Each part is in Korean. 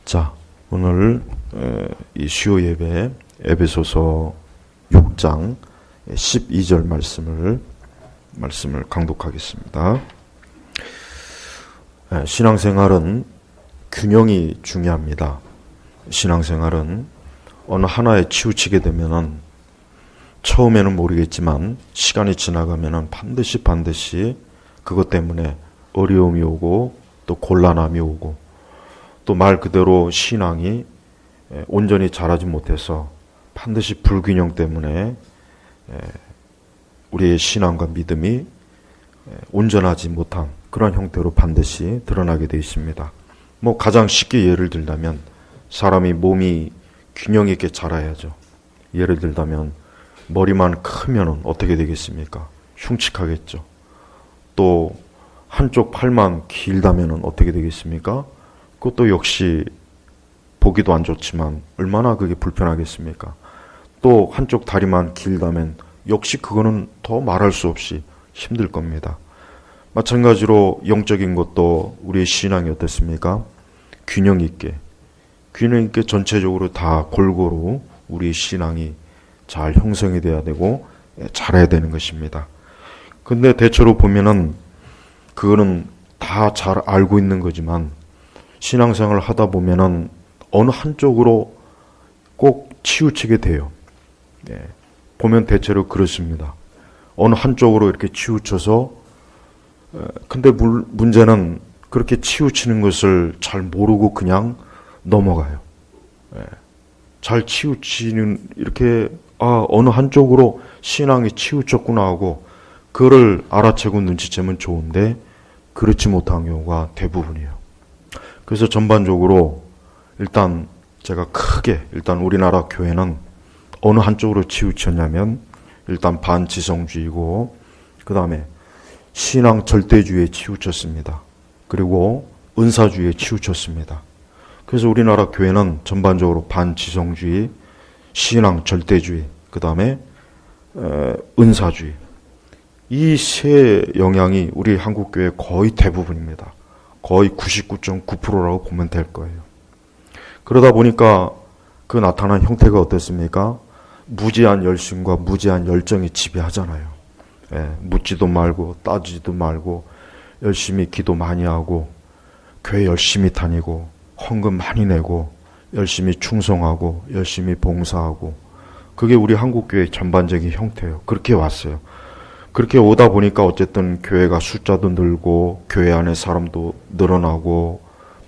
자, 오늘 이 수요 예배 에베소서 6장 12절 말씀을 강독하겠습니다. 신앙생활은 균형이 중요합니다. 신앙생활은 어느 하나에 치우치게 되면은 처음에는 모르겠지만 시간이 지나가면은 반드시 그것 때문에 어려움이 오고 또 곤란함이 오고 또 말 그대로 신앙이 온전히 자라지 못해서 반드시 불균형 때문에 우리의 신앙과 믿음이 온전하지 못한 그런 형태로 반드시 드러나게 되어 있습니다. 가장 쉽게 예를 들자면 사람이 몸이 균형 있게 자라야죠. 예를 들자면 머리만 크면 어떻게 되겠습니까? 흉측하겠죠. 또 한쪽 팔만 길다면 어떻게 되겠습니까? 그것도 역시 보기도 안 좋지만 얼마나 그게 불편하겠습니까? 또 한쪽 다리만 길다면 역시 그거는 더 말할 수 없이 힘들 겁니다. 마찬가지로 영적인 것도 우리의 신앙이 어떻습니까? 균형 있게 전체적으로 다 골고루 우리의 신앙이 잘 형성이 돼야 되고 자라야 되는 것입니다. 근데 대체로 보면은 그거는 다 잘 알고 있는 거지만 신앙생활을 하다 보면은 어느 한쪽으로 꼭 치우치게 돼요. 보면 대체로 그렇습니다. 어느 한쪽으로 이렇게 치우쳐서 근데 문제는 그렇게 치우치는 것을 잘 모르고 그냥 넘어가요. 잘 치우치는 이렇게 어느 한쪽으로 신앙이 치우쳤구나 하고 그를 알아채고 눈치채면 좋은데 그렇지 못한 경우가 대부분이에요. 그래서 전반적으로 일단 제가 크게 우리나라 교회는 어느 한쪽으로 치우쳤냐면 일단 반지성주의고 그 다음에 신앙 절대주의에 치우쳤습니다. 그리고 은사주의에 치우쳤습니다. 그래서 우리나라 교회는 전반적으로 반지성주의, 신앙 절대주의, 그 다음에 은사주의 이 세 영향이 우리 한국교회 거의 대부분입니다. 거의 99.9%라고 보면 될 거예요. 그러다 보니까 그 나타난 형태가 어떻습니까? 무지한 열심과 무지한 열정이 지배하잖아요. 묻지도 말고 따지지도 말고 열심히 기도 많이 하고 교회 열심히 다니고 헌금 많이 내고 열심히 충성하고 열심히 봉사하고 그게 우리 한국교회의 전반적인 형태예요. 그렇게 왔어요. 그렇게 오다 보니까 어쨌든 교회가 숫자도 늘고 교회 안에 사람도 늘어나고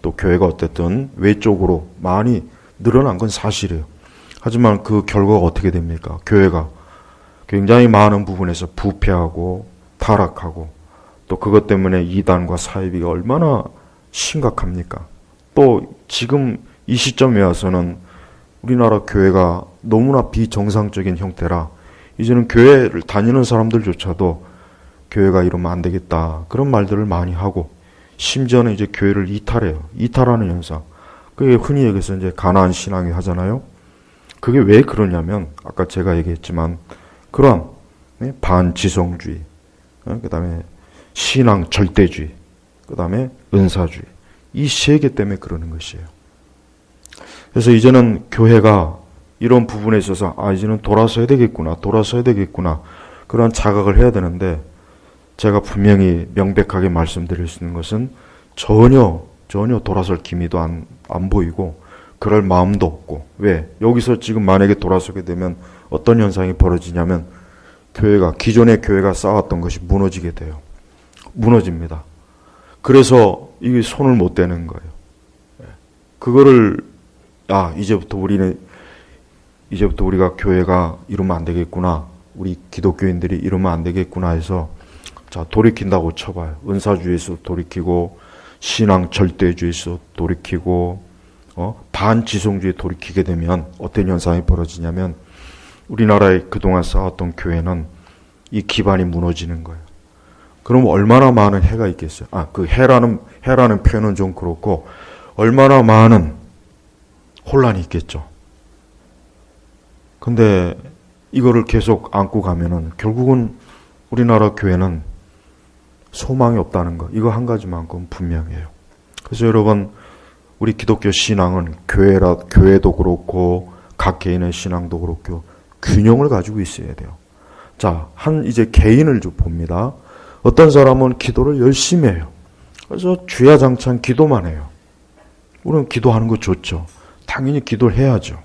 또 교회가 어쨌든 외적으로 많이 늘어난 건 사실이에요. 하지만 그 결과가 어떻게 됩니까? 교회가 굉장히 많은 부분에서 부패하고 타락하고 또 그것 때문에 이단과 사이비가 얼마나 심각합니까? 또 지금 이 시점에 와서는 우리나라 교회가 너무나 비정상적인 형태라 이제는 교회를 다니는 사람들조차도 교회가 이러면 안 되겠다 그런 말들을 많이 하고 심지어는 이제 교회를 이탈해요. 이탈하는 현상. 그게 흔히 여기서 이제 가나안 신앙이 하잖아요. 그게 왜 그러냐면 아까 제가 얘기했지만 그런 반지성주의, 그 다음에 신앙 절대주의, 그 다음에 은사주의 이 세 개 때문에 그러는 것이에요. 그래서 이제는 교회가 이런 부분에 있어서 이제는 돌아서야 되겠구나 그런 자각을 해야 되는데 제가 분명히 명백하게 말씀드릴 수 있는 것은 전혀 돌아설 기미도 안 보이고 그럴 마음도 없고 왜? 여기서 지금 만약에 돌아서게 되면 어떤 현상이 벌어지냐면 기존의 교회가 쌓았던 것이 무너지게 돼요. 무너집니다. 그래서 이게 손을 못 대는 거예요. 그거를 이제부터 우리가 교회가 이러면 안 되겠구나. 우리 기독교인들이 이러면 안 되겠구나 해서 돌이킨다고 쳐봐요. 은사주의에서 돌이키고 신앙 절대주의에서 돌이키고 반지성주의에 돌이키게 되면 어떤 현상이 벌어지냐면 우리나라에 그동안 쌓았던 교회는 이 기반이 무너지는 거예요. 그럼 얼마나 많은 해가 있겠어요? 그 해라는 표현은 좀 그렇고 얼마나 많은 혼란이 있겠죠. 근데 이거를 계속 안고 가면은 결국은 우리나라 교회는 소망이 없다는 거. 이거 한 가지만큼 분명해요. 그래서 여러분 우리 기독교 신앙은 교회도 그렇고 각 개인의 신앙도 그렇고 균형을 가지고 있어야 돼요. 자, 이제 개인을 좀 봅니다. 어떤 사람은 기도를 열심히 해요. 그래서 주야장창 기도만 해요. 우리는 기도하는 거 좋죠. 당연히 기도를 해야죠.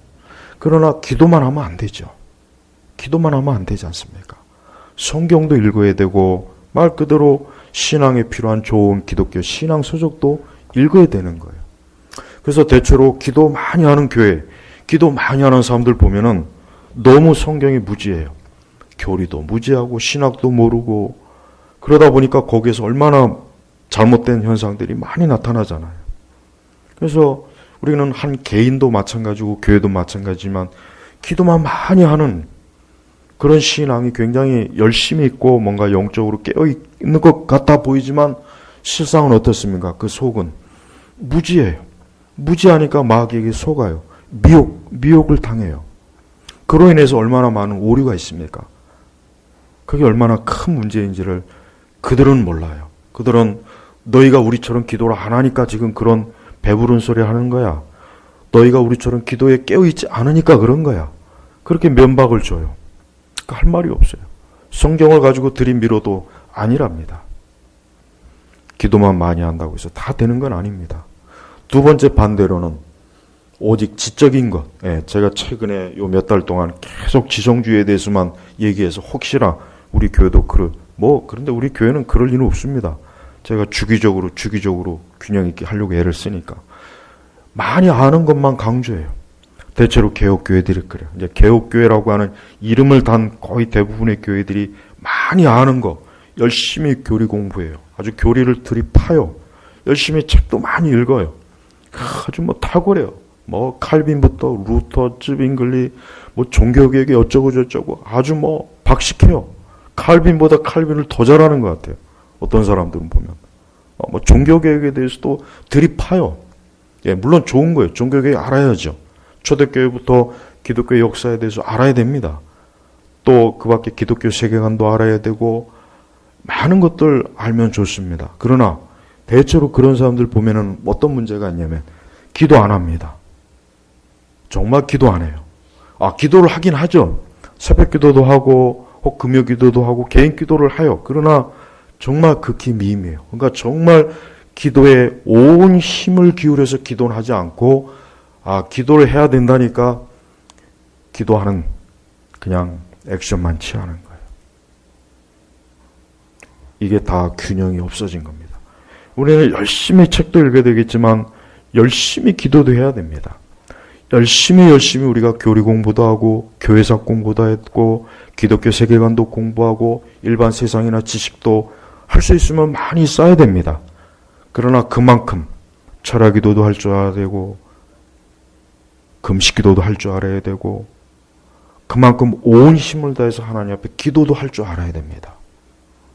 그러나 기도만 하면 안 되죠. 기도만 하면 안 되지 않습니까? 성경도 읽어야 되고 말 그대로 신앙에 필요한 좋은 기독교 신앙 서적도 읽어야 되는 거예요. 그래서 대체로 기도 많이 하는 교회, 기도 많이 하는 사람들 보면은 너무 성경이 무지해요. 교리도 무지하고 신학도 모르고 그러다 보니까 거기에서 얼마나 잘못된 현상들이 많이 나타나잖아요. 그래서 우리는 한 개인도 마찬가지고 교회도 마찬가지지만 기도만 많이 하는 그런 신앙이 굉장히 열심히 있고 뭔가 영적으로 깨어있는 것 같아 보이지만 실상은 어떻습니까? 그 속은 무지해요. 무지하니까 마귀에게 속아요. 미혹을 당해요. 그로 인해서 얼마나 많은 오류가 있습니까? 그게 얼마나 큰 문제인지를 그들은 몰라요. 그들은 너희가 우리처럼 기도를 안 하니까 지금 그런 배부른 소리 하는 거야. 너희가 우리처럼 기도에 깨어있지 않으니까 그런 거야. 그렇게 면박을 줘요. 할 말이 없어요. 성경을 가지고 들이밀어도 아니랍니다. 기도만 많이 한다고 해서 다 되는 건 아닙니다. 두 번째 반대로는 오직 지적인 것. 제가 최근에 요 몇 달 동안 계속 지성주의에 대해서만 얘기해서 혹시나 우리 교회도 그런데 우리 교회는 그럴 리는 없습니다. 제가 주기적으로 균형 있게 하려고 애를 쓰니까 많이 아는 것만 강조해요. 대체로 개혁교회들이 그래요. 이제 개혁교회라고 하는 이름을 단 거의 대부분의 교회들이 많이 아는 거 열심히 교리 공부해요. 아주 교리를 들이파요. 열심히 책도 많이 읽어요. 아주 탁월해요. 칼빈부터 루터, 쯔빙글리, 종교개혁이 어쩌고 저쩌고 아주 박식해요. 칼빈보다 칼빈을 더 잘하는 것 같아요. 어떤 사람들은 보면. 종교개혁에 대해서도 들이파요. 물론 좋은 거예요. 종교개혁 알아야죠. 초대교회부터 기독교 역사에 대해서 알아야 됩니다. 또 그 밖에 기독교 세계관도 알아야 되고 많은 것들 알면 좋습니다. 그러나 대체로 그런 사람들 보면은 어떤 문제가 있냐면 기도 안 합니다. 정말 기도 안 해요. 기도를 하긴 하죠. 새벽 기도도 하고 혹 금요 기도도 하고 개인 기도를 해요. 그러나 정말 극히 미미해요. 그러니까 정말 기도에 온 힘을 기울여서 기도는 하지 않고 기도를 해야 된다니까 기도하는 그냥 액션만 취하는 거예요. 이게 다 균형이 없어진 겁니다. 우리는 열심히 책도 읽어야 되겠지만 열심히 기도도 해야 됩니다. 열심히 우리가 교리 공부도 하고 교회사 공부도 했고 기독교 세계관도 공부하고 일반 세상이나 지식도 할 수 있으면 많이 쌓아야 됩니다. 그러나 그만큼 철학 기도도 할 줄 알아야 되고 금식 기도도 할 줄 알아야 되고 그만큼 온 힘을 다해서 하나님 앞에 기도도 할 줄 알아야 됩니다.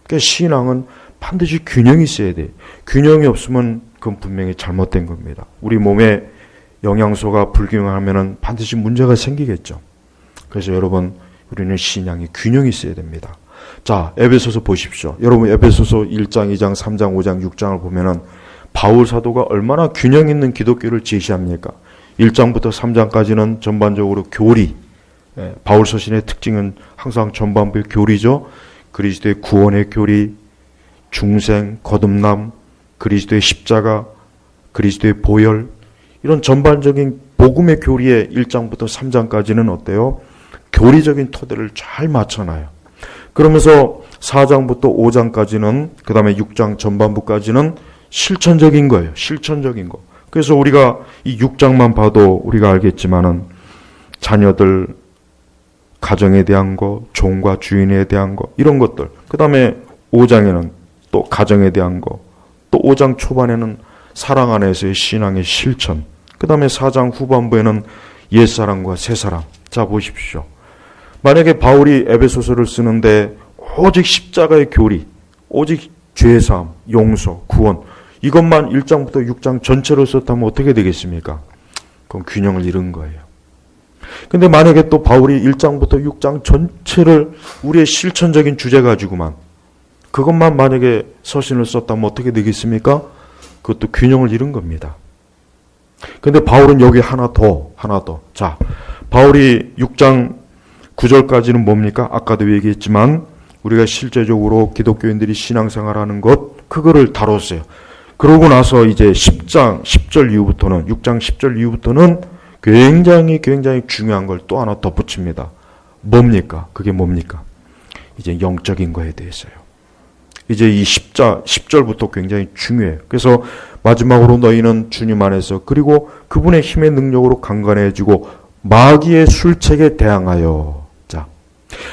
그러니까 신앙은 반드시 균형이 있어야 돼요. 균형이 없으면 그건 분명히 잘못된 겁니다. 우리 몸에 영양소가 불균형하면 반드시 문제가 생기겠죠. 그래서 여러분 우리는 신앙이 균형이 있어야 됩니다. 자, 에베소서 보십시오. 여러분 에베소서 1장, 2장, 3장, 5장, 6장을 보면은 바울 사도가 얼마나 균형 있는 기독교를 제시합니까? 1장부터 3장까지는 전반적으로 교리, 바울 서신의 특징은 항상 전반부의 교리죠. 그리스도의 구원의 교리, 중생, 거듭남, 그리스도의 십자가, 그리스도의 보혈, 이런 전반적인 복음의 교리에 1장부터 3장까지는 어때요? 교리적인 토대를 잘 맞춰놔요. 그러면서 4장부터 5장까지는, 그 다음에 6장 전반부까지는 실천적인 거예요. 실천적인 거. 그래서 우리가 이 6장만 봐도 우리가 알겠지만은 자녀들, 가정에 대한 거, 종과 주인에 대한 거, 이런 것들. 그 다음에 5장에는 또 가정에 대한 거, 또 5장 초반에는 사랑 안에서의 신앙의 실천, 그 다음에 4장 후반부에는 옛사람과 새사람. 자, 보십시오. 만약에 바울이 에베소서를 쓰는데 오직 십자가의 교리, 오직 죄사함, 용서, 구원, 이것만 1장부터 6장 전체로 썼다면 어떻게 되겠습니까? 그건 균형을 잃은 거예요. 근데 만약에 또 바울이 1장부터 6장 전체를 우리의 실천적인 주제 가지고만 그것만 만약에 서신을 썼다면 어떻게 되겠습니까? 그것도 균형을 잃은 겁니다. 근데 바울은 여기 하나 더. 자, 바울이 6장 9절까지는 뭡니까? 아까도 얘기했지만 우리가 실제적으로 기독교인들이 신앙생활하는 것, 그거를 다뤘어요. 그러고 나서 이제 10장 10절 이후부터는, 6장 10절 이후부터는 굉장히 중요한 걸 또 하나 덧붙입니다. 뭡니까? 그게 뭡니까? 이제 영적인 거에 대해서요. 이제 이 10절부터 굉장히 중요해요. 그래서 마지막으로 너희는 주님 안에서 그리고 그분의 힘의 능력으로 강건해지고 마귀의 술책에 대항하여. 자,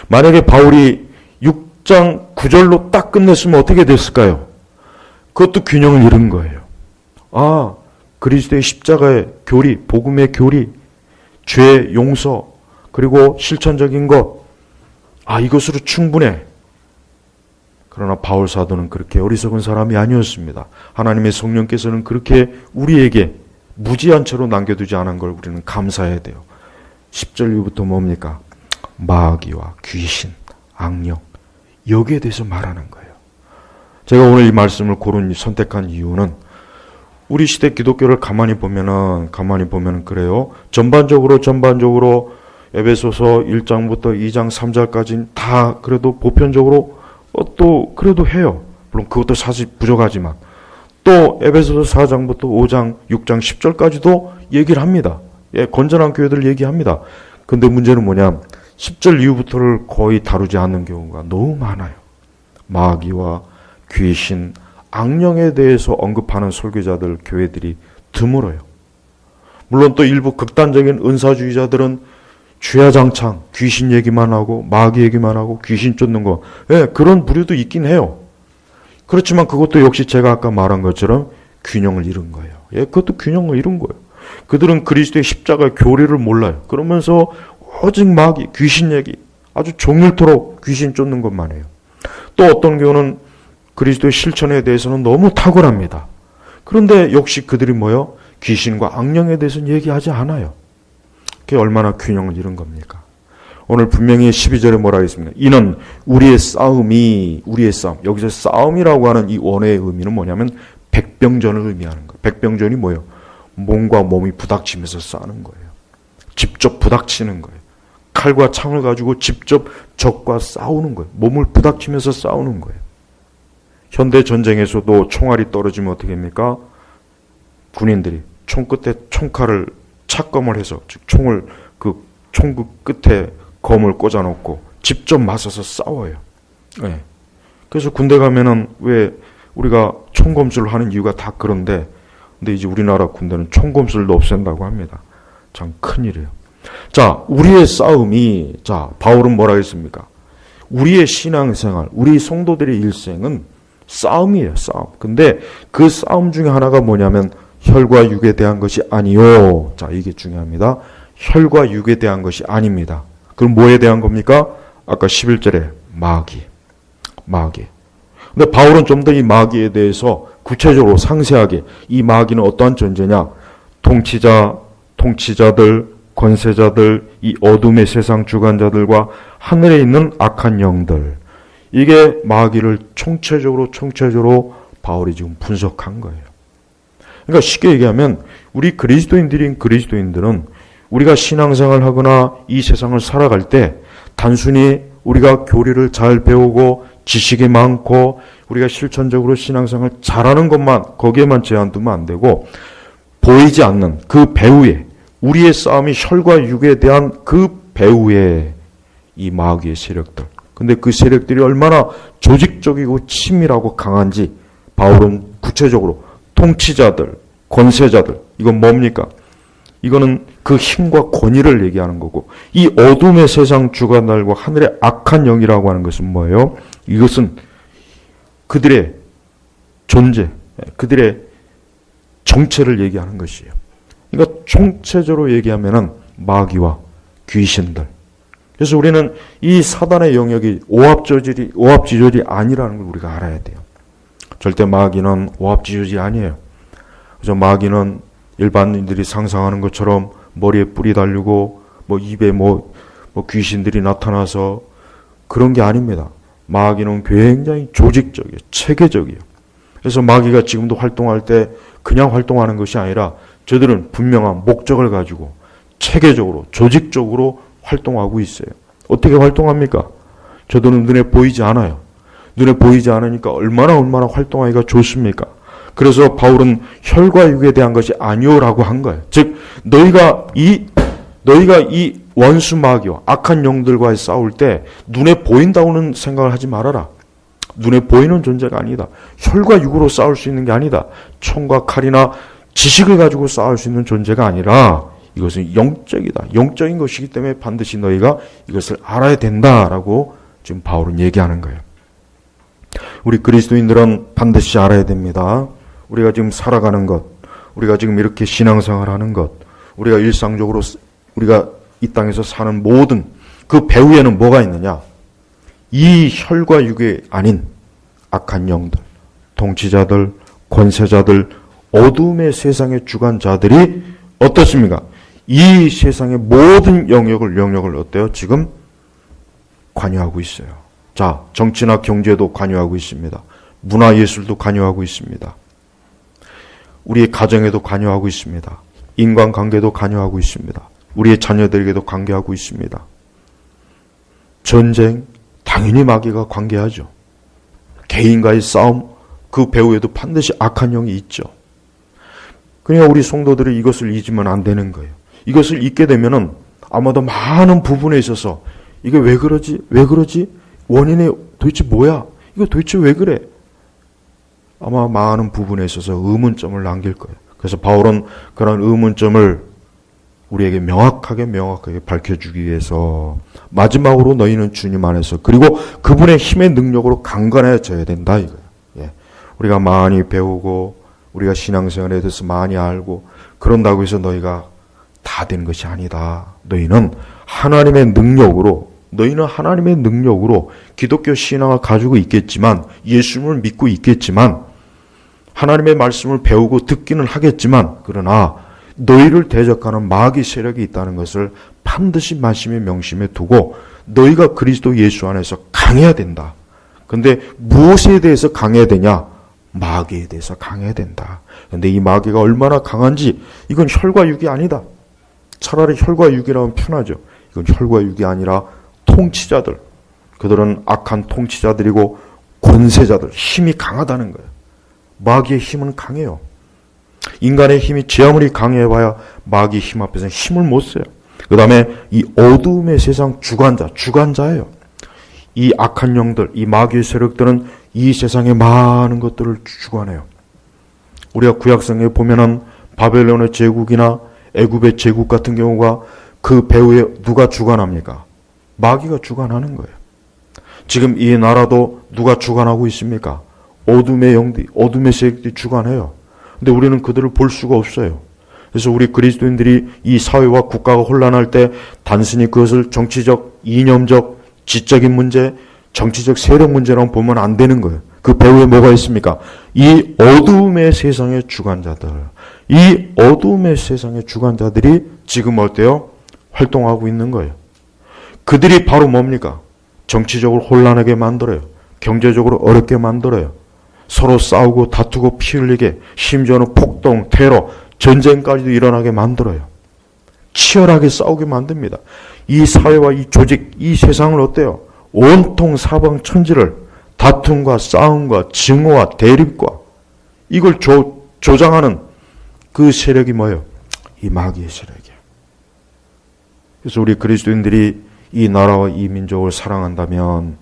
만약에 바울이 6장 9절로 딱 끝냈으면 어떻게 됐을까요? 그것도 균형을 잃은 거예요. 아, 그리스도의 십자가의 교리, 복음의 교리, 죄 용서, 그리고 실천적인 것, 이것으로 충분해. 그러나 바울 사도는 그렇게 어리석은 사람이 아니었습니다. 하나님의 성령께서는 그렇게 우리에게 무지한 채로 남겨두지 않은 걸 우리는 감사해야 돼요. 10절 이후부터 뭡니까? 마귀와 귀신, 악령, 여기에 대해서 말하는 거예요. 제가 오늘 이 말씀을 선택한 이유는 우리 시대 기독교를 가만히 보면은 그래요. 전반적으로 에베소서 1장부터 2장 3절까지는 다 그래도 보편적으로 또 그래도 해요. 물론 그것도 사실 부족하지만 또 에베소서 4장부터 5장, 6장, 10절까지도 얘기를 합니다. 예, 건전한 교회들 얘기합니다. 근데 문제는 뭐냐? 10절 이후부터를 거의 다루지 않는 경우가 너무 많아요. 마귀와 귀신, 악령에 대해서 언급하는 설교자들, 교회들이 드물어요. 물론 또 일부 극단적인 은사주의자들은 주야장창 귀신 얘기만 하고 마귀 얘기만 하고 귀신 쫓는 거, 예, 그런 부류도 있긴 해요. 그렇지만 그것도 역시 제가 아까 말한 것처럼 균형을 잃은 거예요. 예, 그것도 균형을 잃은 거예요. 그들은 그리스도의 십자가의 교리를 몰라요. 그러면서 오직 마귀, 귀신 얘기, 아주 종일토록 귀신 쫓는 것만 해요. 또 어떤 경우는 그리스도의 실천에 대해서는 너무 탁월합니다. 그런데 역시 그들이 뭐요? 귀신과 악령에 대해서는 얘기하지 않아요. 그게 얼마나 균형을 잃은 겁니까? 오늘 분명히 12절에 뭐라 했습니까? 이는 우리의 싸움. 여기서 싸움이라고 하는 이 원어의 의미는 뭐냐면 백병전을 의미하는 거예요. 백병전이 뭐예요? 몸과 몸이 부닥치면서 싸우는 거예요. 직접 부닥치는 거예요. 칼과 창을 가지고 직접 적과 싸우는 거예요. 몸을 부닥치면서 싸우는 거예요. 현대 전쟁에서도 총알이 떨어지면 어떻게 합니까? 군인들이 총 끝에 총칼을 착검을 해서, 즉 총을 총 끝에 검을 꽂아놓고 직접 맞서서 싸워요. 네. 그래서 군대 가면은 왜 우리가 총검술을 하는 이유가 다 그런데, 근데 이제 우리나라 군대는 총검술도 없앤다고 합니다. 참 큰일이에요. 자, 우리의 싸움이, 자, 바울은 뭐라 했습니까? 우리의 신앙생활, 우리 성도들의 일생은 싸움이에요, 싸움. 근데 그 싸움 중에 하나가 뭐냐면 혈과 육에 대한 것이 아니요. 자, 이게 중요합니다. 혈과 육에 대한 것이 아닙니다. 그럼 뭐에 대한 겁니까? 아까 11절에 마귀. 근데 바울은 좀 더 이 마귀에 대해서 구체적으로 상세하게, 이 마귀는 어떠한 존재냐? 통치자들, 권세자들, 이 어둠의 세상 주관자들과 하늘에 있는 악한 영들. 이게 마귀를 총체적으로 바울이 지금 분석한 거예요. 그러니까 쉽게 얘기하면 우리 그리스도인들은 우리가 신앙생활을 하거나 이 세상을 살아갈 때 단순히 우리가 교리를 잘 배우고 지식이 많고 우리가 실천적으로 신앙생활 잘하는 것만, 거기에만 제한두면 안 되고, 보이지 않는 그 배후에, 우리의 싸움이 혈과 육에 대한 그 배후에 이 마귀의 세력들. 근데 그 세력들이 얼마나 조직적이고 치밀하고 강한지 바울은 구체적으로 통치자들, 권세자들, 이건 뭡니까? 이거는 그 힘과 권위를 얘기하는 거고, 이 어둠의 세상 주관들과 하늘의 악한 영이라고 하는 것은 뭐예요? 이것은 그들의 존재, 그들의 정체를 얘기하는 것이에요. 그러니까 총체적으로 얘기하면은 마귀와 귀신들. 그래서 우리는 이 사단의 영역이 오합지졸이 아니라는 걸 우리가 알아야 돼요. 절대 마귀는 오합지졸이 아니에요. 그래서 마귀는 일반인들이 상상하는 것처럼 머리에 뿔이 달리고 입에 귀신들이 나타나서 그런 게 아닙니다. 마귀는 굉장히 조직적이에요. 체계적이에요. 그래서 마귀가 지금도 활동할 때 그냥 활동하는 것이 아니라 저들은 분명한 목적을 가지고 체계적으로, 조직적으로 활동하고 있어요. 어떻게 활동합니까? 저들은 눈에 보이지 않아요. 눈에 보이지 않으니까 얼마나 활동하기가 좋습니까? 그래서 바울은 혈과 육에 대한 것이 아니오라고 한 거예요. 즉 너희가 이 원수 마귀와 악한 영들과의 싸울 때 눈에 보인다고는 생각을 하지 말아라. 눈에 보이는 존재가 아니다. 혈과 육으로 싸울 수 있는 게 아니다. 총과 칼이나 지식을 가지고 싸울 수 있는 존재가 아니라 이것은 영적이다. 영적인 것이기 때문에 반드시 너희가 이것을 알아야 된다라고 지금 바울은 얘기하는 거예요. 우리 그리스도인들은 반드시 알아야 됩니다. 우리가 지금 살아가는 것, 우리가 지금 이렇게 신앙생활하는 것, 우리가 일상적으로 우리가 이 땅에서 사는 모든 그 배후에는 뭐가 있느냐? 이 혈과 육이 아닌 악한 영들, 통치자들, 권세자들, 어둠의 세상의 주관자들이 어떻습니까? 이 세상의 모든 영역을 어때요? 지금 관여하고 있어요. 자, 정치나 경제도 관여하고 있습니다. 문화예술도 관여하고 있습니다. 우리의 가정에도 관여하고 있습니다. 인간관계도 관여하고 있습니다. 우리의 자녀들에게도 관계하고 있습니다. 전쟁, 당연히 마귀가 관계하죠. 개인과의 싸움, 그 배후에도 반드시 악한 영이 있죠. 그러니까 우리 성도들이 이것을 잊으면 안 되는 거예요. 이것을 잊게 되면은 아마도 많은 부분에 있어서 이게 왜 그러지? 왜 그러지? 원인이 도대체 뭐야? 이거 도대체 왜 그래? 아마 많은 부분에 있어서 의문점을 남길 거예요. 그래서 바울은 그런 의문점을 우리에게 명확하게 밝혀주기 위해서 마지막으로 너희는 주님 안에서 그리고 그분의 힘의 능력으로 강건해져야 된다 이거예요. 예. 우리가 많이 배우고 우리가 신앙생활에 대해서 많이 알고 그런다고 해서 너희가 다 되는 것이 아니다. 너희는 하나님의 능력으로 기독교 신앙을 가지고 있겠지만 예수님을 믿고 있겠지만 하나님의 말씀을 배우고 듣기는 하겠지만 그러나 너희를 대적하는 마귀 세력이 있다는 것을 반드시 말씀에 명심해 두고 너희가 그리스도 예수 안에서 강해야 된다. 그런데 무엇에 대해서 강해야 되냐? 마귀에 대해서 강해야 된다. 그런데 이 마귀가 얼마나 강한지 이건 혈과 육이 아니다. 차라리 혈과 육이라면 편하죠. 이건 혈과 육이 아니라 통치자들. 그들은 악한 통치자들이고 권세자들. 힘이 강하다는 거예요. 마귀의 힘은 강해요. 인간의 힘이 제 아무리 강해봐야 마귀의 힘 앞에서는 힘을 못 써요. 그 다음에 이 어두움의 세상 주관자예요. 이 악한 영들, 이 마귀의 세력들은 이 세상의 많은 것들을 주관해요. 우리가 구약성에 보면은 바벨론의 제국이나 애굽의 제국 같은 경우가 그 배후에 누가 주관합니까? 마귀가 주관하는 거예요. 지금 이 나라도 누가 주관하고 있습니까? 어둠의 영들이, 어둠의 세력들이 주관해요. 근데 우리는 그들을 볼 수가 없어요. 그래서 우리 그리스도인들이 이 사회와 국가가 혼란할 때 단순히 그것을 정치적, 이념적, 지적인 문제, 정치적 세력 문제라고 보면 안 되는 거예요. 그 배후에 뭐가 있습니까? 이 어두움의 세상의 주관자들. 이 어두움의 세상의 주관자들이 지금 어때요? 활동하고 있는 거예요. 그들이 바로 뭡니까? 정치적으로 혼란하게 만들어요. 경제적으로 어렵게 만들어요. 서로 싸우고 다투고 피 흘리게, 심지어는 폭동, 테러, 전쟁까지도 일어나게 만들어요. 치열하게 싸우게 만듭니다. 이 사회와 이 조직, 이 세상을 어때요? 온통 사방 천지를 다툼과 싸움과 증오와 대립과 이걸 조장하는 그 세력이 뭐예요? 이 마귀의 세력이에요. 그래서 우리 그리스도인들이 이 나라와 이 민족을 사랑한다면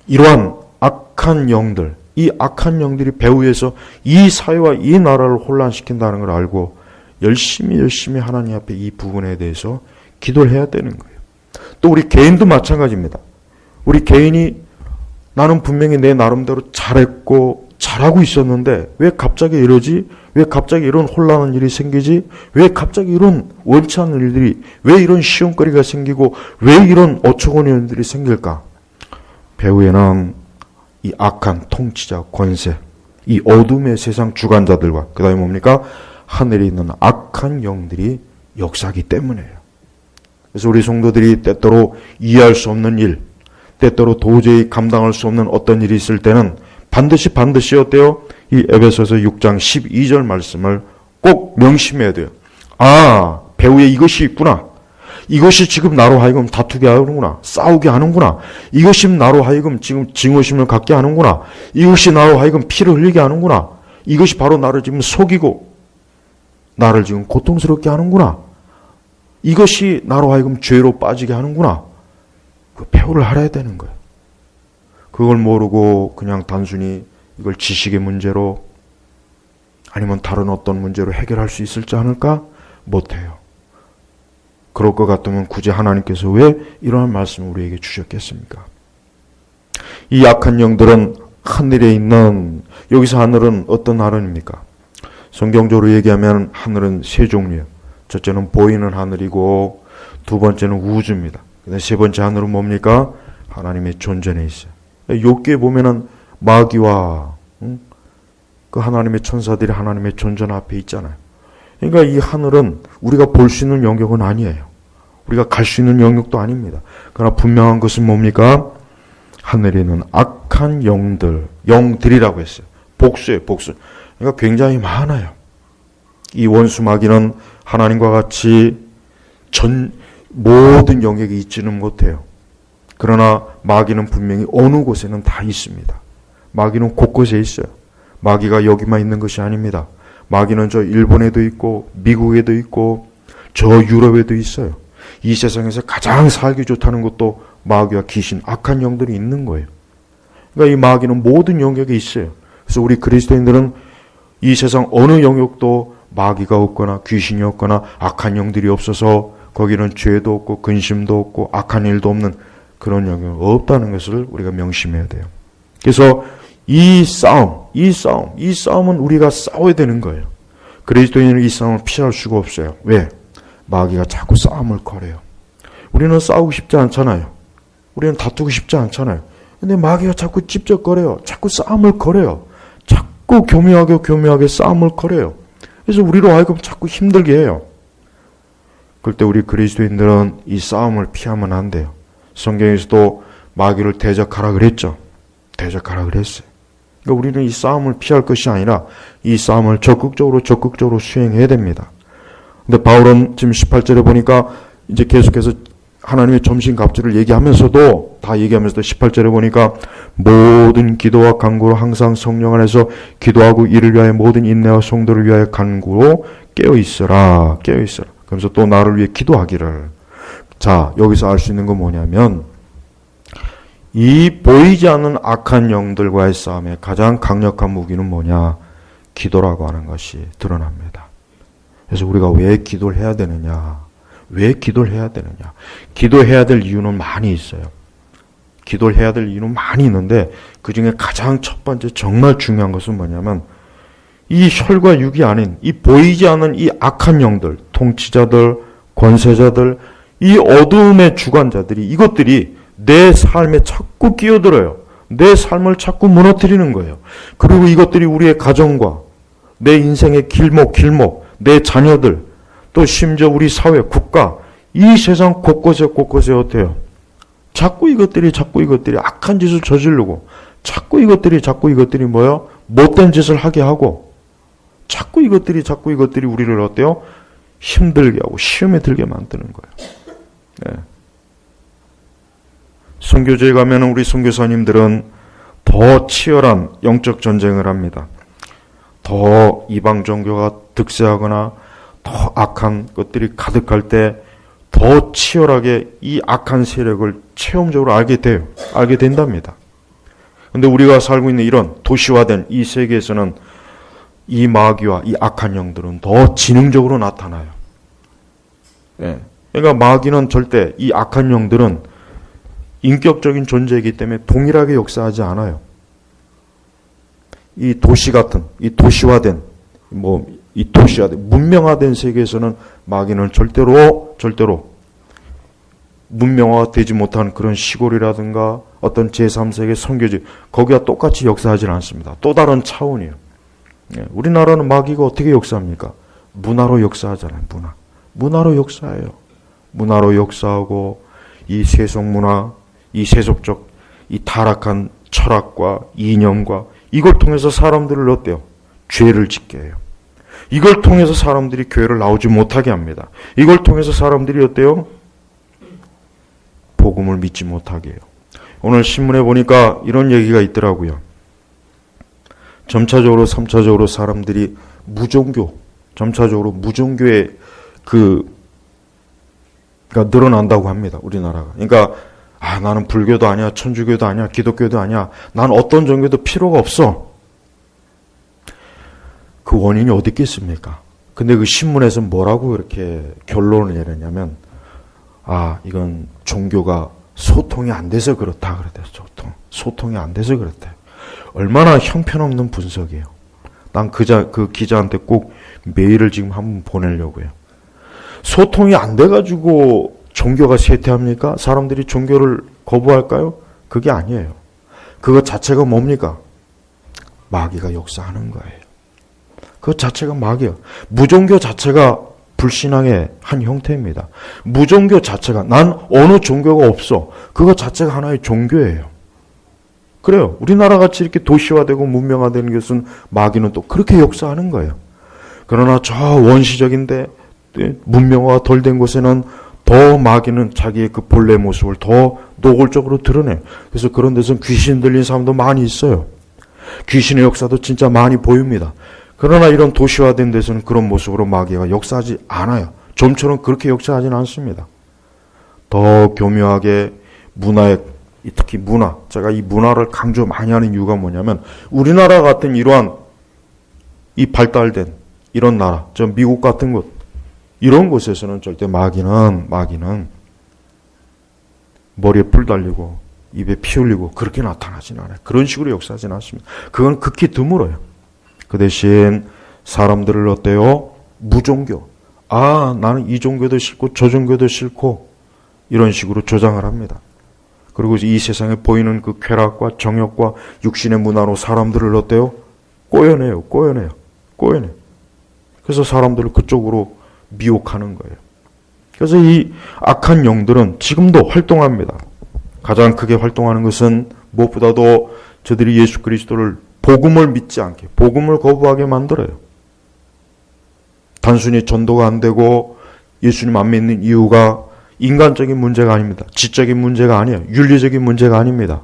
이러한 악한 영들, 이 악한 영들이 배후에서 이 사회와 이 나라를 혼란시킨다는 걸 알고 열심히 하나님 앞에 이 부분에 대해서 기도를 해야 되는 거예요. 또 우리 개인도 마찬가지입니다. 우리 개인이 나는 분명히 내 나름대로 잘했고 잘하고 있었는데 왜 갑자기 이러지? 왜 갑자기 이런 혼란한 일이 생기지? 왜 갑자기 이런 원치 않는 일들이, 왜 이런 시험거리가 생기고 왜 이런 어처구니 없는 일이 생길까? 배후에는 이 악한 통치자, 권세, 이 어둠의 세상 주관자들과 그 다음에 뭡니까? 하늘에 있는 악한 영들이 역사하기 때문이에요. 그래서 우리 성도들이 때때로 이해할 수 없는 일, 때때로 도저히 감당할 수 없는 어떤 일이 있을 때는 반드시 어때요? 이 에베소서 6장 12절 말씀을 꼭 명심해야 돼요. 아, 배후에 이것이 있구나. 이것이 지금 나로 하여금 다투게 하는구나. 싸우게 하는구나. 이것이 나로 하여금 지금 증오심을 갖게 하는구나. 이것이 나로 하여금 피를 흘리게 하는구나. 이것이 바로 나를 지금 속이고 나를 지금 고통스럽게 하는구나. 이것이 나로 하여금 죄로 빠지게 하는구나. 그 배우를 알아야 되는 거예요. 그걸 모르고 그냥 단순히 이걸 지식의 문제로 아니면 다른 어떤 문제로 해결할 수 있을지 않을까? 못해요. 그럴 것 같으면 굳이 하나님께서 왜 이러한 말씀을 우리에게 주셨겠습니까? 이 약한 영들은 하늘에 있는, 여기서 하늘은 어떤 하늘입니까? 성경적으로 얘기하면 하늘은 세 종류예요. 첫째는 보이는 하늘이고 두 번째는 우주입니다. 세 번째 하늘은 뭡니까? 하나님의 존전에 있어요. 욥기에 보면은 마귀와 그 하나님의 천사들이 하나님의 존전 앞에 있잖아요. 그러니까 이 하늘은 우리가 볼 수 있는 영역은 아니에요. 우리가 갈 수 있는 영역도 아닙니다. 그러나 분명한 것은 뭡니까? 하늘에 있는 악한 영들이라고 했어요. 복수예요, 복수. 그러니까 굉장히 많아요. 이 원수 마귀는 하나님과 같이 모든 영역에 있지는 못해요. 그러나 마귀는 분명히 어느 곳에는 다 있습니다. 마귀는 곳곳에 있어요. 마귀가 여기만 있는 것이 아닙니다. 마귀는 저 일본에도 있고 미국에도 있고 저 유럽에도 있어요. 이 세상에서 가장 살기 좋다는 것도 마귀와 귀신, 악한 영들이 있는 거예요. 그러니까 이 마귀는 모든 영역에 있어요. 그래서 우리 그리스도인들은 이 세상 어느 영역도 마귀가 없거나 귀신이 없거나 악한 영들이 없어서 거기는 죄도 없고 근심도 없고 악한 일도 없는 그런 영역이 없다는 것을 우리가 명심해야 돼요. 그래서 이 싸움은 우리가 싸워야 되는 거예요. 그리스도인은 이 싸움을 피할 수가 없어요. 왜? 마귀가 자꾸 싸움을 걸어요. 우리는 싸우고 싶지 않잖아요. 우리는 다투고 싶지 않잖아요. 근데 마귀가 자꾸 찝쩍거려요. 자꾸 싸움을 걸어요. 자꾸 교묘하게 싸움을 걸어요. 그래서 우리로 하여금 자꾸 힘들게 해요. 그럴 때 우리 그리스도인들은 이 싸움을 피하면 안 돼요. 성경에서도 마귀를 대적하라 그랬죠. 대적하라 그랬어요. 그러니까 우리는 이 싸움을 피할 것이 아니라 이 싸움을 적극적으로 수행해야 됩니다. 근데 바울은 지금 18절에 보니까 이제 계속해서 하나님의 점심갑주를 얘기하면서도 18절에 보니까 모든 기도와 간구로 항상 성령 안에서 기도하고 이를 위하여 모든 인내와 성도를 위하여 간구로 깨어있어라. 그러면서 또 나를 위해 기도하기를. 자, 여기서 알 수 있는 건 뭐냐면 이 보이지 않는 악한 영들과의 싸움의 가장 강력한 무기는 뭐냐? 기도라고 하는 것이 드러납니다. 그래서 우리가 왜 기도를 해야 되느냐? 기도해야 될 이유는 많이 있어요. 기도를 해야 될 이유는 많이 있는데 그 중에 가장 첫 번째 정말 중요한 것은 뭐냐면 이 혈과 육이 아닌 이 보이지 않는 이 악한 영들, 통치자들, 권세자들, 이 어둠의 주관자들이 이것들이 내 삶에 자꾸 끼어들어요. 내 삶을 자꾸 무너뜨리는 거예요. 그리고 이것들이 우리의 가정과 내 인생의 길목, 내 자녀들, 또 심지어 우리 사회, 국가, 이 세상 곳곳에 어때요? 자꾸 이것들이 악한 짓을 저지르고 자꾸 이것들이 뭐요? 못된 짓을 하게 하고 자꾸 이것들이 우리를 어때요? 힘들게 하고 시험에 들게 만드는 거예요. 네. 선교지에 가면 우리 선교사님들은 더 치열한 영적 전쟁을 합니다. 더 이방 종교가 득세하거나 더 악한 것들이 가득할 때 더 치열하게 이 악한 세력을 체험적으로 알게 된답니다. 근데 우리가 살고 있는 이런 도시화된 이 세계에서는 이 마귀와 이 악한 영들은 더 지능적으로 나타나요. 네. 그러니까 마귀는 절대 이 악한 영들은 인격적인 존재이기 때문에 동일하게 역사하지 않아요. 이 도시 같은, 이 도시화된 문명화된 세계에서는 마귀는 절대로 문명화가 되지 못한 그런 시골이라든가 어떤 제3세계 선교지, 거기와 똑같이 역사하지는 않습니다. 또 다른 차원이에요. 우리나라는 마귀가 어떻게 역사합니까? 문화로 역사하잖아요. 문화로 역사해요. 문화로 역사하고 이 세속문화, 이 세속적, 이 타락한 철학과 이념과 이걸 통해서 사람들을 어때요? 죄를 짓게 해요. 이걸 통해서 사람들이 교회를 나오지 못하게 합니다. 이걸 통해서 사람들이 어때요? 복음을 믿지 못하게 해요. 오늘 신문에 보니까 이런 얘기가 있더라고요. 점차적으로 3차적으로 사람들이 점차적으로 무종교의 그러니까 늘어난다고 합니다. 우리나라가. 그러니까 나는 불교도 아니야, 천주교도 아니야, 기독교도 아니야. 난 어떤 종교도 필요가 없어. 그 원인이 어디 있겠습니까? 근데 그 신문에서 뭐라고 이렇게 결론을 내렸냐면, 이건 종교가 소통이 안 돼서 그렇다 그랬대요. 소통이 안 돼서 그랬대요. 얼마나 형편없는 분석이에요. 난 그 기자한테 꼭 메일을 지금 한번 보내려고 해요. 소통이 안 돼가지고 종교가 쇠퇴합니까? 사람들이 종교를 거부할까요? 그게 아니에요. 그것 자체가 뭡니까? 마귀가 역사하는 거예요. 그것 자체가 마귀예요. 무종교 자체가 불신앙의 한 형태입니다. 무종교 자체가 난 어느 종교가 없어. 그것 자체가 하나의 종교예요. 그래요. 우리나라 같이 이렇게 도시화되고 문명화되는 것은 마귀는 또 그렇게 역사하는 거예요. 그러나 저 원시적인데 문명화가 덜 된 곳에는 더 마귀는 자기의 그 본래 모습을 더 노골적으로 드러내. 그래서 그런 데서는 귀신 들린 사람도 많이 있어요. 귀신의 역사도 진짜 많이 보입니다. 그러나 이런 도시화된 데서는 그런 모습으로 마귀가 역사하지 않아요. 좀처럼 그렇게 역사하지는 않습니다. 더 교묘하게 특히 문화, 제가 이 문화를 강조 많이 하는 이유가 뭐냐면 우리나라 같은 이러한 이 발달된 이런 나라, 저 미국 같은 곳, 이런 곳에서는 절대 마귀는 머리에 불 달리고 입에 피 흘리고 그렇게 나타나지는 않아요. 그런 식으로 역사하지는 않습니다. 그건 극히 드물어요. 그 대신 사람들을 어때요? 무종교. 나는 이 종교도 싫고 저 종교도 싫고 이런 식으로 조장을 합니다. 그리고 이 세상에 보이는 그 쾌락과 정욕과 육신의 문화로 사람들을 어때요? 꼬여내요. 그래서 사람들을 그쪽으로 미혹하는 거예요. 그래서 이 악한 영들은 지금도 활동합니다. 가장 크게 활동하는 것은 무엇보다도 저들이 예수 그리스도를 복음을 믿지 않게, 복음을 거부하게 만들어요. 단순히 전도가 안 되고 예수님 안 믿는 이유가 인간적인 문제가 아닙니다. 지적인 문제가 아니에요. 윤리적인 문제가 아닙니다.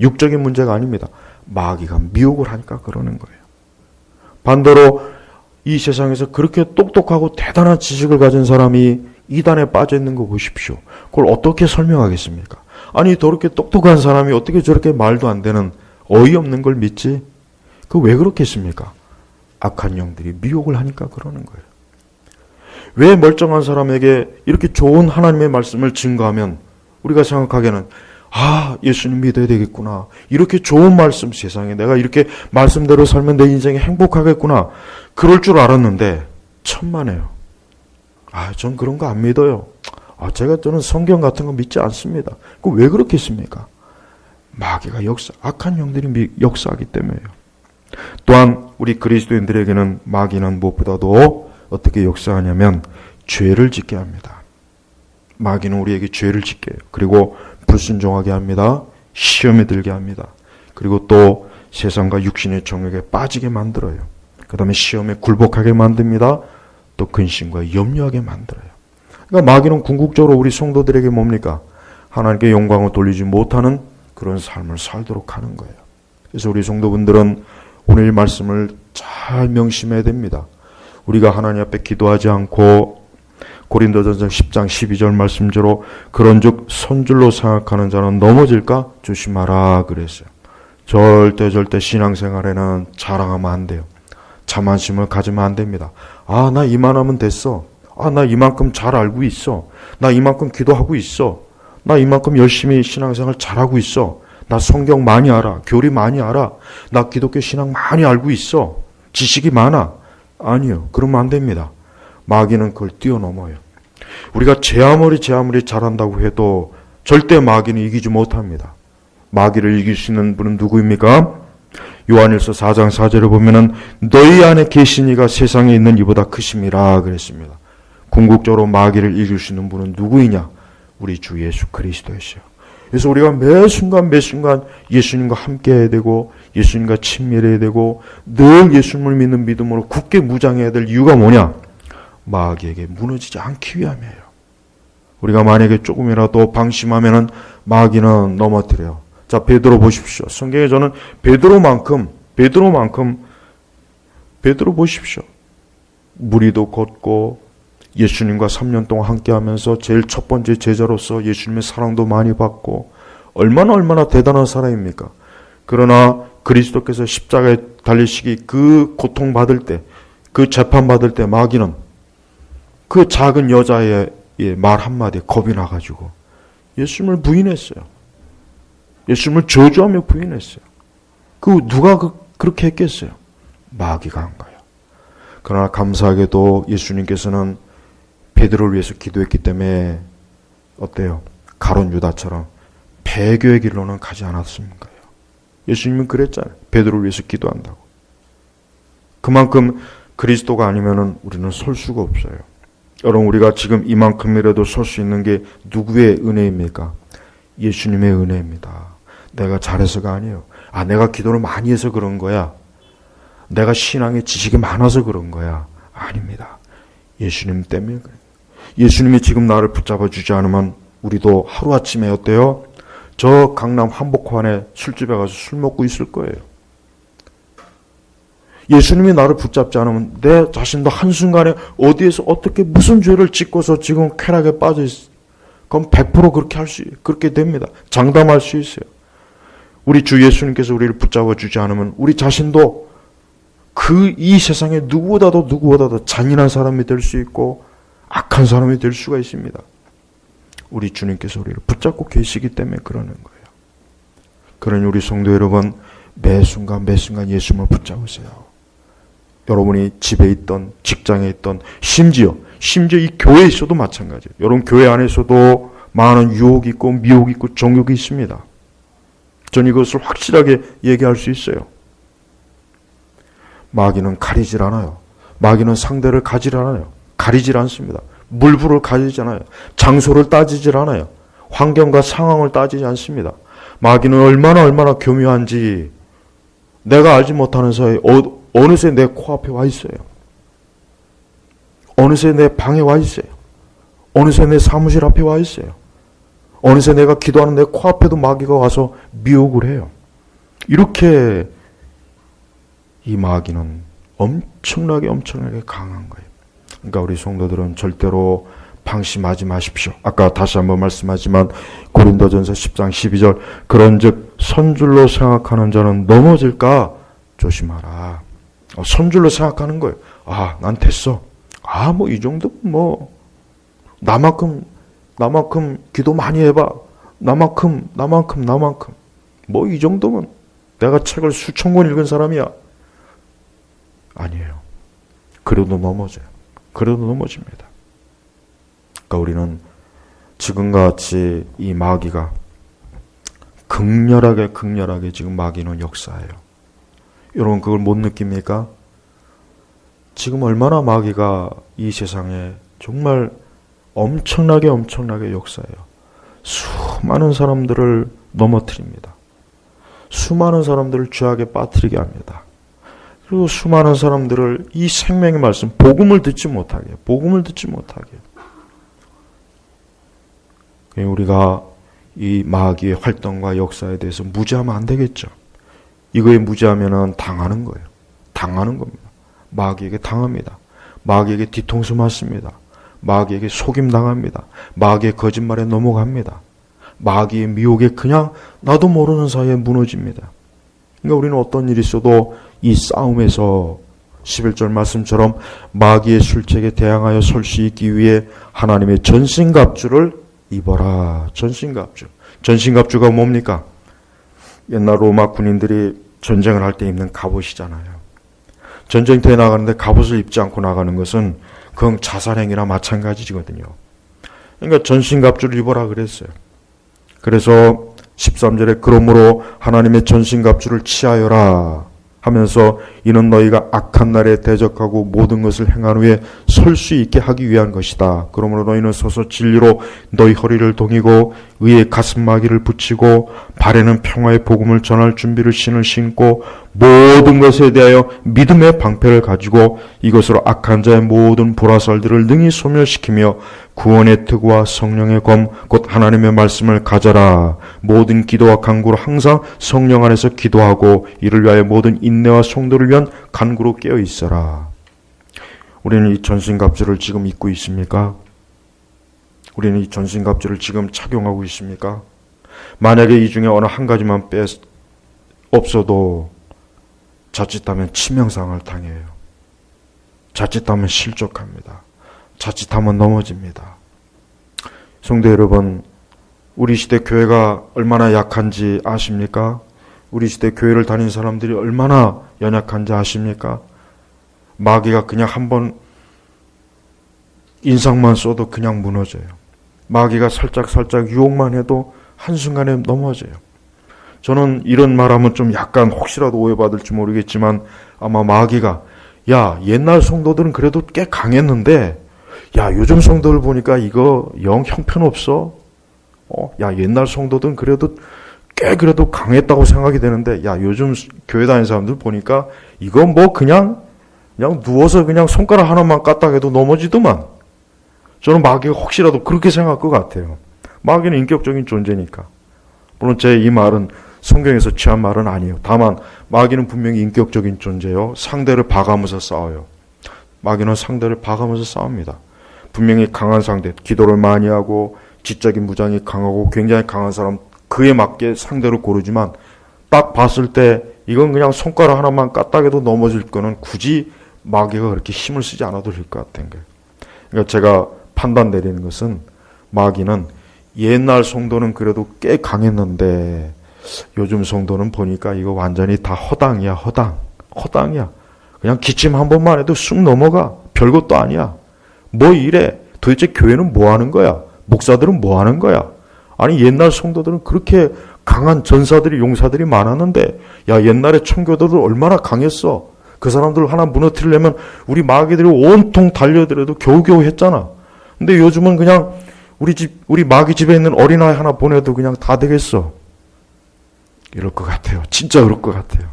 육적인 문제가 아닙니다. 마귀가 미혹을 하니까 그러는 거예요. 반대로 이 세상에서 그렇게 똑똑하고 대단한 지식을 가진 사람이 이단에 빠져 있는 거 보십시오. 그걸 어떻게 설명하겠습니까? 아니 저렇게 똑똑한 사람이 어떻게 저렇게 말도 안 되는 어이없는 걸 믿지? 그 왜 그렇겠습니까? 악한 영들이 미혹을 하니까 그러는 거예요. 왜 멀쩡한 사람에게 이렇게 좋은 하나님의 말씀을 증거하면 우리가 생각하기에는 예수님 믿어야 되겠구나. 이렇게 좋은 말씀 세상에 내가 이렇게 말씀대로 살면 내 인생이 행복하겠구나. 그럴 줄 알았는데 천만에요. 전 그런 거 안 믿어요. 저는 성경 같은 거 믿지 않습니다. 그 왜 그렇겠습니까? 마귀가 악한 영들이 역사하기 때문에요. 또한 우리 그리스도인들에게는 마귀는 무엇보다도 어떻게 역사하냐면 죄를 짓게 합니다. 마귀는 우리에게 죄를 짓게 해요. 그리고 불순종하게 합니다. 시험에 들게 합니다. 그리고 또 세상과 육신의 정욕에 빠지게 만들어요. 그 다음에 시험에 굴복하게 만듭니다. 또 근심과 염려하게 만들어요. 그러니까 마귀는 궁극적으로 우리 성도들에게 뭡니까? 하나님께 영광을 돌리지 못하는 그런 삶을 살도록 하는 거예요. 그래서 우리 성도분들은 오늘 이 말씀을 잘 명심해야 됩니다. 우리가 하나님 앞에 기도하지 않고 고린도전서 10장 12절 말씀대로 그런즉 선줄로 생각하는 자는 넘어질까 조심하라 그랬어요. 절대 신앙생활에는 자랑하면 안 돼요. 자만심을 가지면 안 됩니다. 나 이만하면 됐어. 나 이만큼 잘 알고 있어. 나 이만큼 기도하고 있어. 나 이만큼 열심히 신앙생활 잘하고 있어. 나 성경 많이 알아. 교리 많이 알아. 나 기독교 신앙 많이 알고 있어. 지식이 많아. 아니요. 그러면 안 됩니다. 마귀는 그걸 뛰어넘어요. 우리가 제 아무리 잘한다고 해도 절대 마귀는 이기지 못합니다. 마귀를 이길 수 있는 분은 누구입니까? 요한일서 4장 4절을 보면은 너희 안에 계신 이가 세상에 있는 이보다 크심이라 그랬습니다. 궁극적으로 마귀를 이길 수 있는 분은 누구이냐? 우리 주 예수 그리스도이시요. 그래서 우리가 매 순간 예수님과 함께 해야 되고 예수님과 친밀해야 되고 늘 예수님을 믿는 믿음으로 굳게 무장해야 될 이유가 뭐냐? 마귀에게 무너지지 않기 위함이에요. 우리가 만약에 조금이라도 방심하면은 마귀는 넘어뜨려요. 자, 베드로 보십시오. 성경에 저는 베드로만큼 보십시오. 무리도 걷고 예수님과 3년 동안 함께하면서 제일 첫 번째 제자로서 예수님의 사랑도 많이 받고 얼마나 대단한 사람입니까? 그러나 그리스도께서 십자가에 달리시기 그 고통받을 때, 그 재판받을 때 마귀는 그 작은 여자의 말 한마디에 겁이 나가지고 예수님을 부인했어요. 예수님을 저주하며 부인했어요. 누가 그렇게 했겠어요? 마귀가 한 거예요. 그러나 감사하게도 예수님께서는 베드로를 위해서 기도했기 때문에 어때요? 가룟 유다처럼 배교의 길로는 가지 않았습니까? 예수님은 그랬잖아요. 베드로를 위해서 기도한다고. 그만큼 그리스도가 아니면은 우리는 설 수가 없어요. 여러분, 우리가 지금 이만큼이라도 설 수 있는 게 누구의 은혜입니까? 예수님의 은혜입니다. 내가 잘해서가 아니에요. 내가 기도를 많이 해서 그런 거야. 내가 신앙의 지식이 많아서 그런 거야. 아닙니다. 예수님 때문에 그래요. 예수님이 지금 나를 붙잡아 주지 않으면 우리도 하루아침에 어때요? 저 강남 한복판에 술집에 가서 술 먹고 있을 거예요. 예수님이 나를 붙잡지 않으면 내 자신도 한순간에 어디에서 어떻게 무슨 죄를 짓고서 지금 쾌락에 빠져 있어. 그럼 100% 그렇게 됩니다. 장담할 수 있어요. 우리 주 예수님께서 우리를 붙잡아 주지 않으면 우리 자신도 이 세상에 누구보다도 잔인한 사람이 될 수 있고 악한 사람이 될 수가 있습니다. 우리 주님께서 우리를 붙잡고 계시기 때문에 그러는 거예요. 그러니 우리 성도 여러분, 매 순간 예수님을 붙잡으세요. 여러분이 집에 있던, 직장에 있던, 심지어 이 교회에 있어도 마찬가지예요. 여러분 교회 안에서도 많은 유혹이 있고 미혹이 있고 정욕이 있습니다. 저는 이것을 확실하게 얘기할 수 있어요. 마귀는 가리질 않아요. 마귀는 상대를 가리질 않습니다. 물부를 가리지 않아요. 장소를 따지질 않아요. 환경과 상황을 따지지 않습니다. 마귀는 얼마나 교묘한지 내가 알지 못하는 사이에 어느새 내 코앞에 와 있어요. 어느새 내 방에 와 있어요. 어느새 내 사무실 앞에 와 있어요. 어느새 내가 기도하는 내 코앞에도 마귀가 와서 미혹을 해요. 이렇게 이 마귀는 엄청나게 강한 거예요. 그러니까 우리 성도들은 절대로 방심하지 마십시오. 아까 다시 한번 말씀하지만 고린도전서 10장 12절 그런즉 선줄로 생각하는 자는 넘어질까 조심하라. 선줄로 생각하는 거예요. 난 됐어. 뭐 이 정도면 나만큼 기도 많이 해봐. 나만큼 뭐 이 정도면 내가 책을 수천 권 읽은 사람이야. 아니에요. 그래도 넘어집니다. 그러니까 우리는 지금과 같이 이 마귀가 극렬하게 지금 마귀는 역사해요. 여러분 그걸 못 느낍니까? 지금 얼마나 마귀가 이 세상에 정말 엄청나게 역사해요. 수많은 사람들을 넘어뜨립니다. 수많은 사람들을 죄악에 빠뜨리게 합니다. 그리고 수많은 사람들을 이 생명의 말씀, 복음을 듣지 못하게. 우리가 이 마귀의 활동과 역사에 대해서 무지하면 안 되겠죠. 이거에 무지하면 당하는 거예요. 당하는 겁니다. 마귀에게 당합니다. 마귀에게 뒤통수 맞습니다. 마귀에게 속임 당합니다. 마귀의 거짓말에 넘어갑니다. 마귀의 미혹에 그냥 나도 모르는 사이에 무너집니다. 그러니까 우리는 어떤 일이 있어도 이 싸움에서 11절 말씀처럼 마귀의 술책에 대항하여 설 수 있기 위해 하나님의 전신갑주를 입어라. 전신갑주가 뭡니까? 옛날 로마 군인들이 전쟁을 할 때 입는 갑옷이잖아요. 전쟁터에 나가는데 갑옷을 입지 않고 나가는 것은 그건 자살행위나 마찬가지거든요. 그러니까 전신갑주를 입어라 그랬어요. 그래서 13절에 그러므로 하나님의 전신갑주를 취하여라 하면서 이는 너희가 악한 날에 대적하고 모든 것을 행한 후에 설 수 있게 하기 위한 것이다. 그러므로 너희는 서서 진리로 너희 허리를 동이고 의의 가슴마기를 붙이고 발에는 평화의 복음을 전할 준비를 신을 신고 모든 것에 대하여 믿음의 방패를 가지고 이것으로 악한 자의 모든 불화살들을 능히 소멸시키며 구원의 특구와 성령의 검 곧 하나님의 말씀을 가져라. 모든 기도와 간구로 항상 성령 안에서 기도하고 이를 위하여 모든 인내와 성도를 위한 간구로 깨어 있어라. 우리는 이 전신갑주를 지금 입고 있습니까? 우리는 이 전신갑주를 지금 착용하고 있습니까? 만약에 이 중에 어느 한 가지만 없어도 자칫하면 치명상을 당해요. 자칫하면 실족합니다. 자칫하면 넘어집니다. 성도 여러분, 우리 시대 교회가 얼마나 약한지 아십니까? 우리 시대 교회를 다닌 사람들이 얼마나 연약한지 아십니까? 마귀가 그냥 한번 인상만 써도 그냥 무너져요. 마귀가 살짝 유혹만 해도 한순간에 넘어져요. 저는 이런 말하면 좀 약간 혹시라도 오해받을지 모르겠지만 아마 마귀가 야, 옛날 성도들은 그래도 꽤 강했는데 야, 요즘 성도들 보니까 이거 영 형편없어. 야, 옛날 성도들은 그래도 그래도 강했다고 생각이 되는데 야, 요즘 교회 다니는 사람들 보니까 이건 뭐 그냥 누워서 그냥 손가락 하나만 까딱 해도 넘어지더만. 저는 마귀가 혹시라도 그렇게 생각할 것 같아요. 마귀는 인격적인 존재니까. 물론 제 이 말은 성경에서 취한 말은 아니에요. 다만 마귀는 분명히 인격적인 존재요. 상대를 봐가면서 싸워요. 마귀는 상대를 봐가면서 싸웁니다. 분명히 강한 상대, 기도를 많이 하고 지적인 무장이 강하고 굉장히 강한 사람, 그에 맞게 상대를 고르지만 딱 봤을 때 이건 그냥 손가락 하나만 까딱 해도 넘어질 거는 굳이 마귀가 그렇게 힘을 쓰지 않아도 될 것 같은 거예요. 그러니까 제가 판단 내리는 것은 마귀는 옛날 성도는 그래도 꽤 강했는데 요즘 성도는 보니까 이거 완전히 다 허당이야. 그냥 기침 한 번만 해도 쑥 넘어가. 별것도 아니야. 뭐 이래. 도대체 교회는 뭐 하는 거야? 목사들은 뭐 하는 거야? 아니 옛날 성도들은 그렇게 강한 전사들이 용사들이 많았는데 야, 옛날에 청교도들 얼마나 강했어. 그 사람들 하나 무너뜨리려면 우리 마귀들이 온통 달려들어도 겨우겨우 했잖아. 근데 요즘은 그냥 우리 마귀 집에 있는 어린아이 하나 보내도 그냥 다 되겠어. 이럴 것 같아요. 진짜 그럴 것 같아요.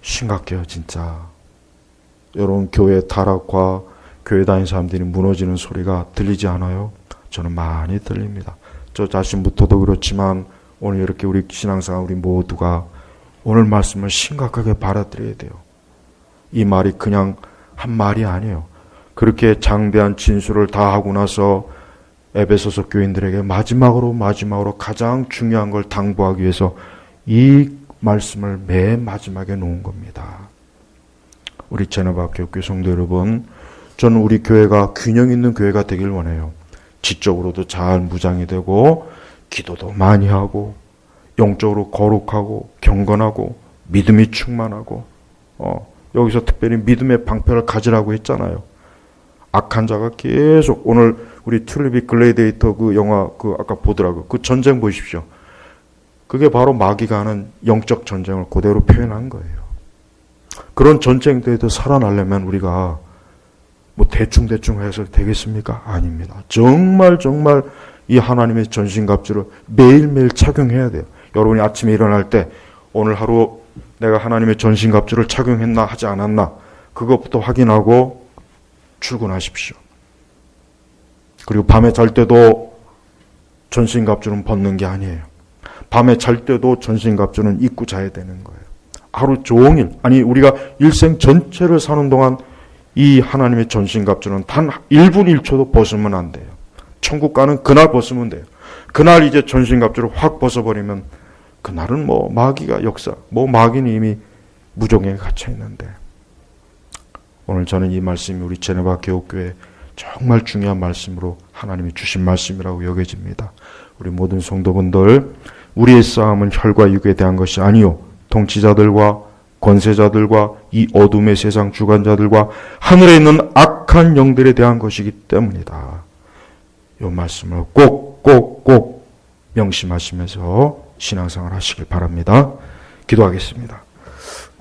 심각해요, 진짜. 여러분, 교회 타락과 교회 다니는 사람들이 무너지는 소리가 들리지 않아요? 저는 많이 들립니다. 저 자신부터도 그렇지만 오늘 이렇게 우리 신앙생활 우리 모두가 오늘 말씀을 심각하게 받아들여야 돼요. 이 말이 그냥 한 말이 아니에요. 그렇게 장대한 진술을 다 하고 나서 에베소서 교인들에게 마지막으로 가장 중요한 걸 당부하기 위해서 이 말씀을 맨 마지막에 놓은 겁니다. 우리 제너바교회 교회 성도 여러분, 저는 우리 교회가 균형 있는 교회가 되길 원해요. 지적으로도 잘 무장이 되고 기도도 많이 하고 영적으로 거룩하고 경건하고 믿음이 충만하고 여기서 특별히 믿음의 방패를 가지라고 했잖아요. 악한 자가 계속 오늘 우리 튤립이 글래디에이터 그 영화 그 아까 보더라고요. 그 전쟁 보십시오. 그게 바로 마귀가 하는 영적 전쟁을 그대로 표현한 거예요. 그런 전쟁터에도 살아나려면 우리가 뭐 대충 해서 되겠습니까? 아닙니다. 정말 이 하나님의 전신갑주를 매일매일 착용해야 돼요. 여러분이 아침에 일어날 때 오늘 하루 내가 하나님의 전신갑주를 착용했나 하지 않았나 그것부터 확인하고 출근하십시오. 그리고 밤에 잘 때도 전신갑주는 벗는 게 아니에요. 밤에 잘 때도 전신갑주는 입고 자야 되는 거예요. 하루 종일, 아니 우리가 일생 전체를 사는 동안 이 하나님의 전신갑주는 단 1분 1초도 벗으면 안 돼요. 천국 가는 그날 벗으면 돼요. 그날 이제 전신갑주를 확 벗어버리면 그날은 뭐 마귀가 마귀는 이미 무종에 갇혀 있는데 오늘 저는 이 말씀이 우리 제네바 교회 정말 중요한 말씀으로 하나님이 주신 말씀이라고 여겨집니다. 우리 모든 성도분들, 우리의 싸움은 혈과 육에 대한 것이 아니요 통치자들과 권세자들과 이 어둠의 세상 주관자들과 하늘에 있는 악한 영들에 대한 것이기 때문이다. 이 말씀을 꼭 명심하시면서 신앙생활 하시길 바랍니다. 기도하겠습니다.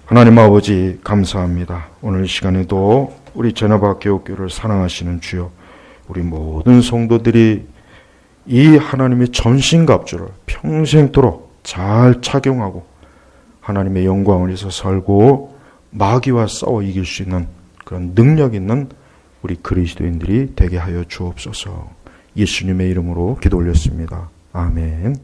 하나님 아버지 감사합니다. 오늘 시간에도 우리 제나바 개옥교를 사랑하시는 주여, 우리 모든 성도들이 이 하나님의 전신갑주를 평생토록 잘 착용하고 하나님의 영광을 위해서 살고 마귀와 싸워 이길 수 있는 그런 능력 있는 우리 그리스도인들이 되게 하여 주옵소서. 예수님의 이름으로 기도 올렸습니다. 아멘.